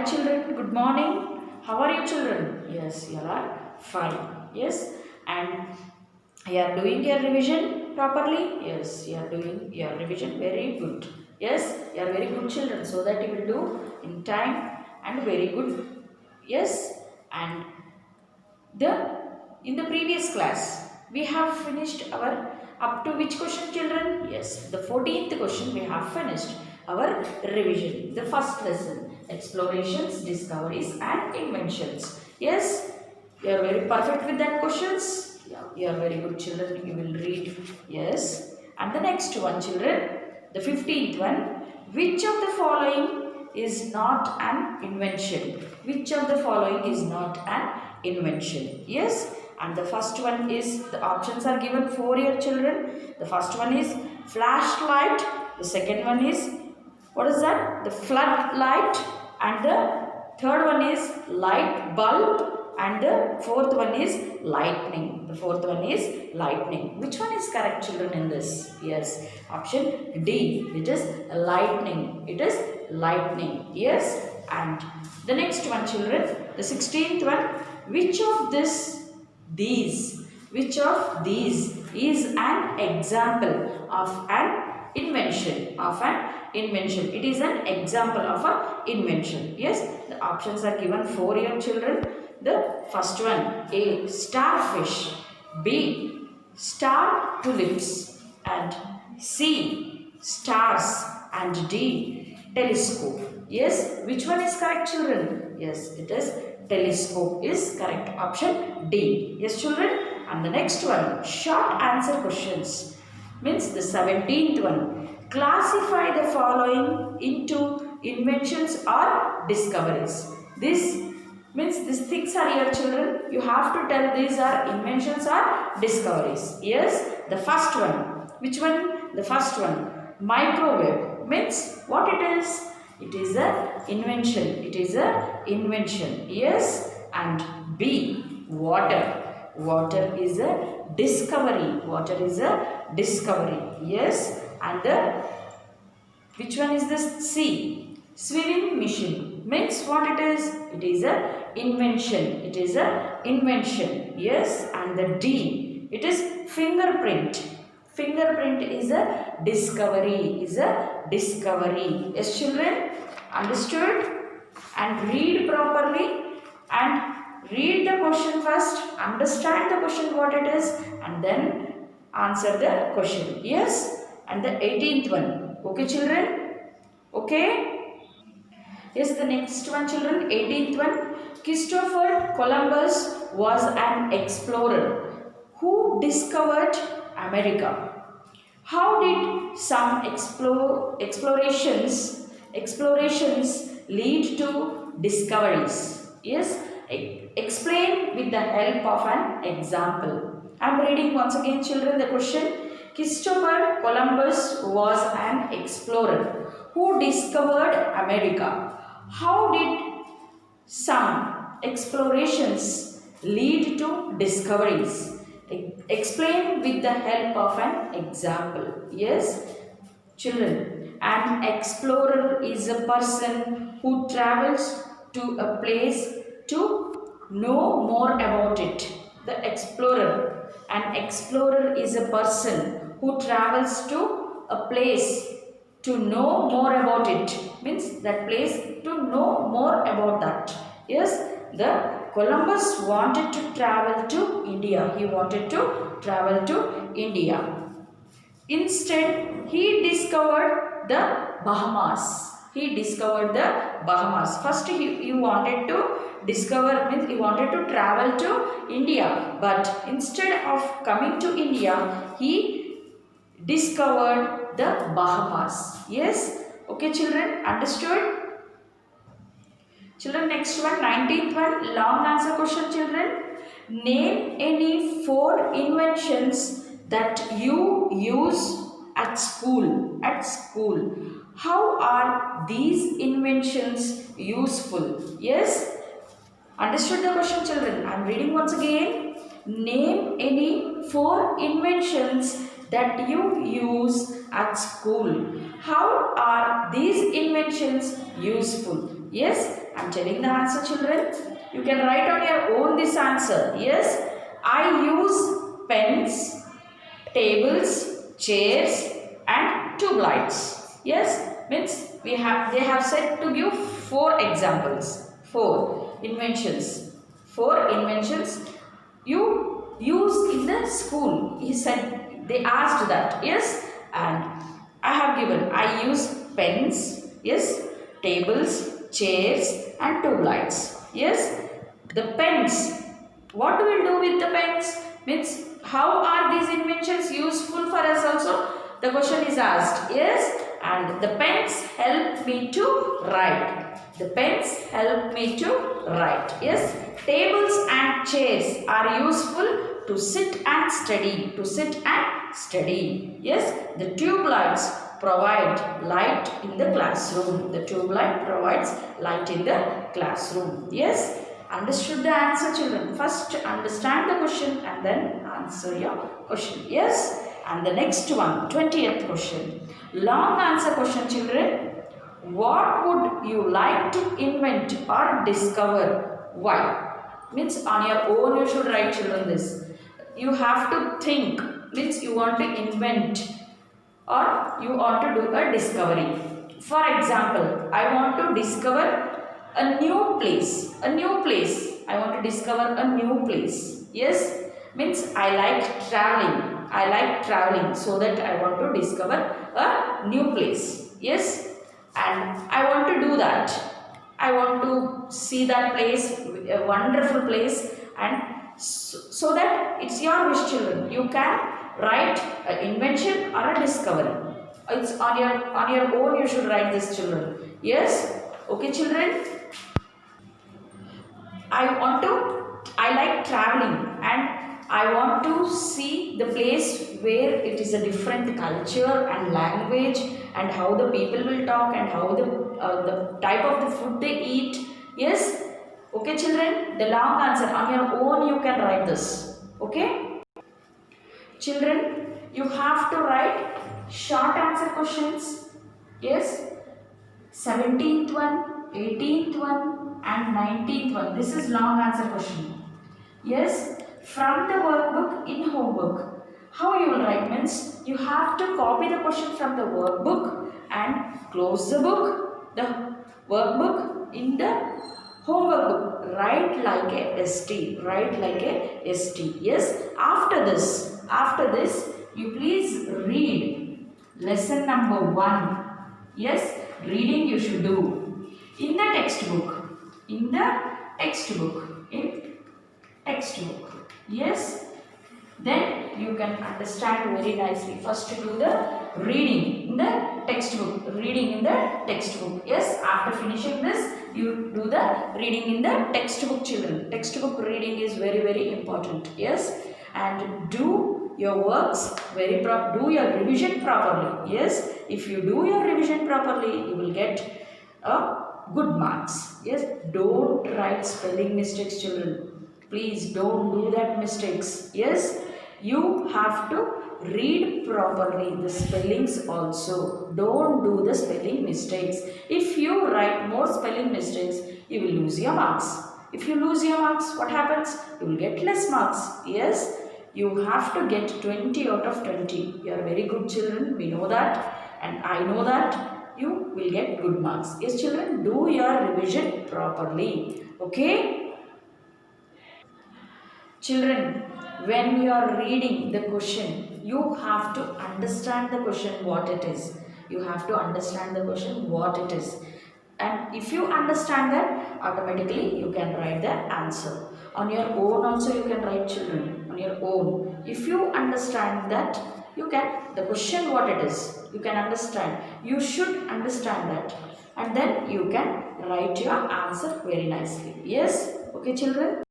children, good morning. How are you children? Yes, you are fine. Yes, and you are doing your revision properly? Yes, you are doing your revision very good. Yes, you are very good children, so that you will do in time and very good. Yes, and the in the previous class we have finished our up to which question children? Yes, the 14th question we have finished our revision. The first lesson, explorations, discoveries and inventions. Yes, you are very perfect with that questions. Yeah, you are very good children. You will read. Yes, and the next one children, the 15th one, which of the following is not an invention? Which of the following is not an invention? Yes, and the first one is, the options are given for your children. The first one is flashlight. The second one is, what is that? The floodlight. And the third one is light bulb. And the fourth one is lightning. The fourth one is lightning. Which one is correct children in this? Yes, option D. It is lightning. It is lightning. Yes, and the next one children, the 16th one, which of which of these is an example of an invention? It is an example of an invention. Yes, the options are given for your children. The first one, A, starfish, B, star tulips, and C, stars, and D, telescope. Yes, which one is correct children? Yes, it is telescope is correct. Option D. Yes children. And the next one, short answer questions, means the 17th one. Classify the following into inventions or discoveries. This means these things are your children. You have to tell these are inventions or discoveries. Yes, the first one. Which one? The first one. Microwave means what it is? It is a invention. It is a invention. Yes, and B, water. Water is a discovery. Water is a discovery. Yes, and the which one is this? C, swimming machine means what it is? It is a invention. It is a invention. Yes, and the D, it is fingerprint. Fingerprint is a discovery. Is a discovery. Yes children, understood? And read properly and read the question first, understand the question what it is, and then answer the question. Yes, and the 18th one. Okay children? Okay? Yes, the next one children, 18th one. Christopher Columbus was an explorer who discovered America. How did some explorations lead to discoveries? Yes, explain with the help of an example. I am reading once again children the question. Christopher Columbus was an explorer who discovered America. How did some explorations lead to discoveries? Explain with the help of an example. Yes, children, an explorer is a person who travels to a place to know more about it. The explorer. An explorer is a person who travels to a place to know more about it. Means that place to know more about that. Yes, the Columbus wanted to travel to India. He wanted to travel to India. Instead, he discovered the Bahamas. He discovered the Bahamas. First, he wanted to discover, means he wanted to travel to India. But instead of coming to India, he discovered the Bahamas. Yes? Okay, children, understood? Children, next one, 19th one, long answer question, children. Name any 4 inventions that you use at school. At school. How are these inventions useful? Yes? Understood the question, children? I am reading once again. Name any 4 inventions that you use at school. How are these inventions useful? Yes, I'm telling the answer, children. You can write on your own this answer. Yes, I use pens, tables, chairs and tube lights. Yes, means they have said to give four examples, four inventions. Four inventions you use in the school. He said they asked that. Yes, and I have given. I use pens. Yes, tables, chairs and tube lights. Yes, the pens. What we will do with the pens? Means how are these inventions useful for us also? The question is asked. Yes, and the pens help me to write. The pens help me to write. Yes, tables and chairs are useful to sit and study. To sit and study. Yes, the tube lights provide light in the classroom. The tube light provides light in the classroom. Yes, understood the answer, children? First understand the question and then answer your question. Yes, and the next one, 20th question. Long answer question, children. What would you like to invent or discover? Why? Means on your own you should write, children, this. You have to think. Means you want to invent or you want to do a discovery. For example, I want to discover a new place. A new place. I want to discover a new place. Yes, means I like traveling. I like traveling, so that I want to discover a new place. Yes, and I want to do that. I want to see that place, a wonderful place, and so that it's your wish, children. You can write an invention or a discovery. It's on your own. You should write this, children. Yes, okay, children. I like traveling and I want to see the place where it is a different culture and language and how the people will talk and how the type of the food they eat. Yes, okay, children. The long answer on your own you can write this. Okay, children. You have to write short answer questions. Yes, 17th one, 18th one and 19th one. This is long answer question. Yes, from the workbook in homework. How you will write means you have to copy the question from the workbook and close the book, the workbook in the homework book. Write like a ST. Write like a ST. Yes, after this, you please read lesson number 1. Yes, reading you should do in the textbook. In textbook. Yes, then you can understand very nicely. First do the reading in the textbook. Reading in the textbook. Yes, after finishing this, you do the reading in the textbook, children. Textbook reading is very, very important. Yes, and do your works do your revision properly. Yes, if you do your revision properly, you will get good marks. Yes, don't write spelling mistakes, children. Please don't do that mistakes. Yes, you have to read properly the spellings also. Don't do the spelling mistakes. If you write more spelling mistakes, you will lose your marks. If you lose your marks, what happens? You will get less marks. Yes, you have to get 20 out of 20. You are very good, children. We know that, and I know that you will get good marks. Yes, children, do your revision properly. Okay? Children, when you are reading the question, you have to understand the question what it is. You have to understand the question what it is. And if you understand that, automatically you can write the answer. On your own also you can write, children. On your own. If you understand that, you can, the question what it is, you can understand. You should understand that. And then you can write your answer very nicely. Yes? Okay, children?